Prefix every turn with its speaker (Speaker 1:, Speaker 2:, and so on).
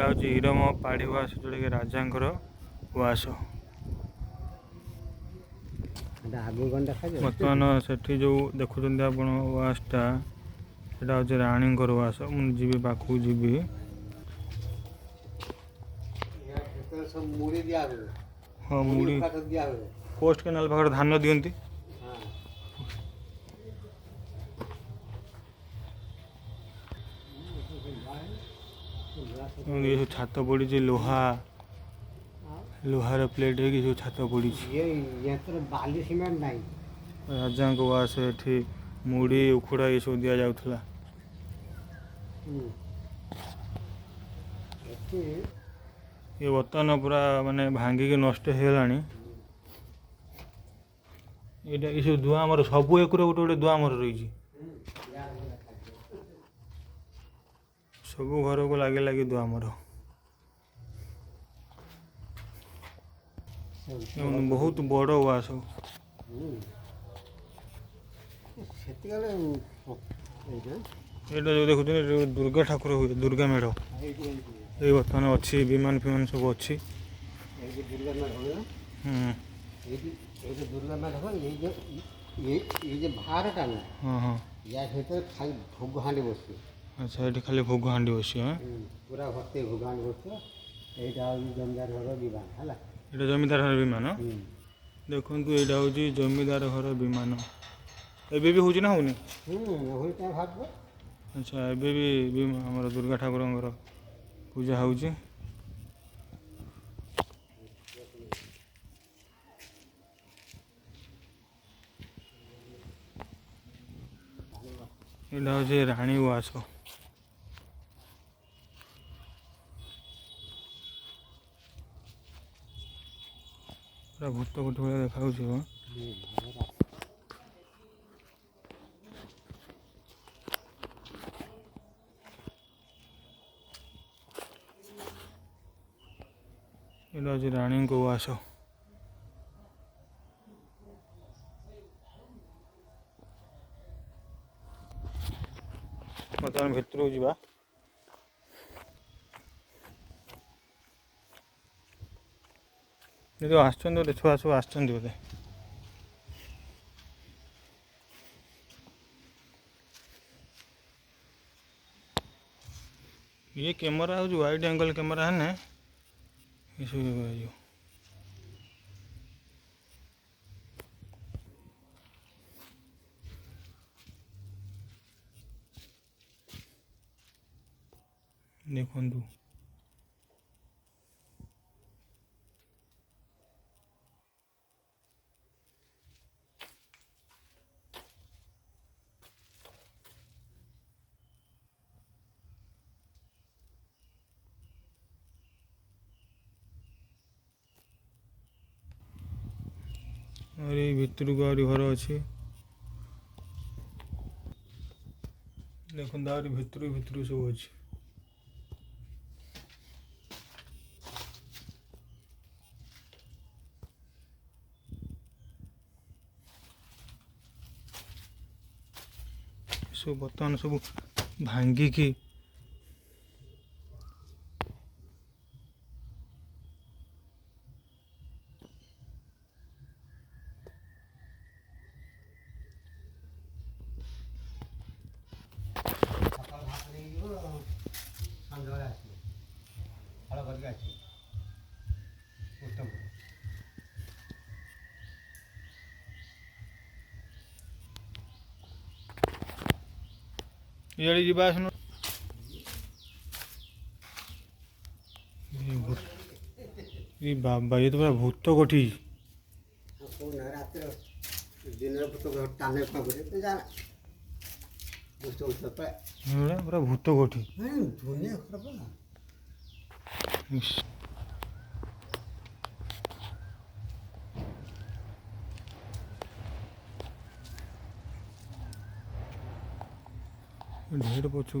Speaker 1: ଏଇଟା ହେଉଛି ଇରମ ପାଢ଼ୀ ଉଆସ, ଯେଉଁଟାକି ରାଜାଙ୍କର ଉଆସ। ବର୍ତ୍ତମାନ ସେଠି ଯେଉଁ ଦେଖୁଛନ୍ତି ଆପଣ ଉଆସଟା, ସେଇଟା ହେଉଛି ରାଣୀଙ୍କର ଉଆସ। ମୁଁ ଯିବି ପାଖକୁ ଯିବି। ହଁ, ମୁଢ଼ି ପୋଷ୍ଟ କେନାଲ ପାଖରେ ଧାନ ଦିଅନ୍ତି। ଏ ସବୁ ଛାତ ପଡ଼ିଛି, ଲୁହାର ପ୍ଲେଟ୍ ହେଇକି ସବୁ ଛାତ ପଡ଼ିଛି। ରାଜାଙ୍କ ଉଆସ, ଏଠି ମୁଢ଼ି ଉଖୁଡ଼ା ଏସବୁ ଦିଆଯାଉଥିଲା। ଏ ବର୍ତ୍ତମାନ ପୁରା ମାନେ ଭାଙ୍ଗିକି ନଷ୍ଟ ହେଇଗଲାଣି। ଏଇଟା ଏସବୁ ଦୁଆଁମର, ସବୁ ଏକରେ ଗୋଟେ ଗୋଟେ ଦୁଆଁମର ରହିଛି। ସବୁ ଘରକୁ ଲାଗି ଲାଗି ଦୁଆଁମର। ବହୁତ ବଡ଼ ଉଆସ। ଏଇଟା ଯେଉଁ ଦେଖୁଛନ୍ତି, ଦୁର୍ଗା ଠାକୁର ହୁଏ, ଦୁର୍ଗା ମେଢ଼। ଏଇ ବର୍ତ୍ତମାନ ଅଛି, ବିମାନ ଫିମାନ ସବୁ ଅଛି। ଆଚ୍ଛା, ଏଠି ଖାଲି ଭୋଗ ହାଣ୍ଡି ବସିବ। ପୁରା ଭର୍ତ୍ତି ଭୋଗ ହାଣ୍ଡି ବସିବ। ଏଇଟା ହେଉଛି ଜମିଦାର ଘର ବିମାନ ହେଲା। ଏଇଟା ଜମିଦାର ଘର ବିମାନ। ଦେଖନ୍ତୁ, ଏଇଟା ହେଉଛି ଜମିଦାର ଘର ବିମାନ। ଏବେ ବି ହେଉଛି ନା ହେଉନି? ଆଚ୍ଛା, ଏବେ ବି ଆମର ଦୁର୍ଗା ଠାକୁରଙ୍କର ପୂଜା ହେଉଛି। ଏଇଟା ହେଉଛି ରାଣୀ ଉଆସ। ପୁରା ଭୂତ କୋଠି ଭଳିଆ ଦେଖାଯାଉଛି। ଏଇଟା ହେଉଛି ରାଣୀଙ୍କ ଉଆସ। ବର୍ତ୍ତମାନ ଭିତରକୁ ଯିବା। ଯଦି ଆସୁଛନ୍ତି ବୋଧେ, ଛୁଆ ସବୁ ଆସିଛନ୍ତି ବୋଧେ। ये कैमरा हो, वाइड एंगल कैमरा है ना, इसको देखु। और ये भितर को आहरी घर अच्छी। देखो आहरी भितर भितर सब अच्छी। सब बर्तमान सब भांगिकी इे जी आसन बाबा, ये तो पूरा भूत कोठी। पूरा भूत कोठी। ढेर पछू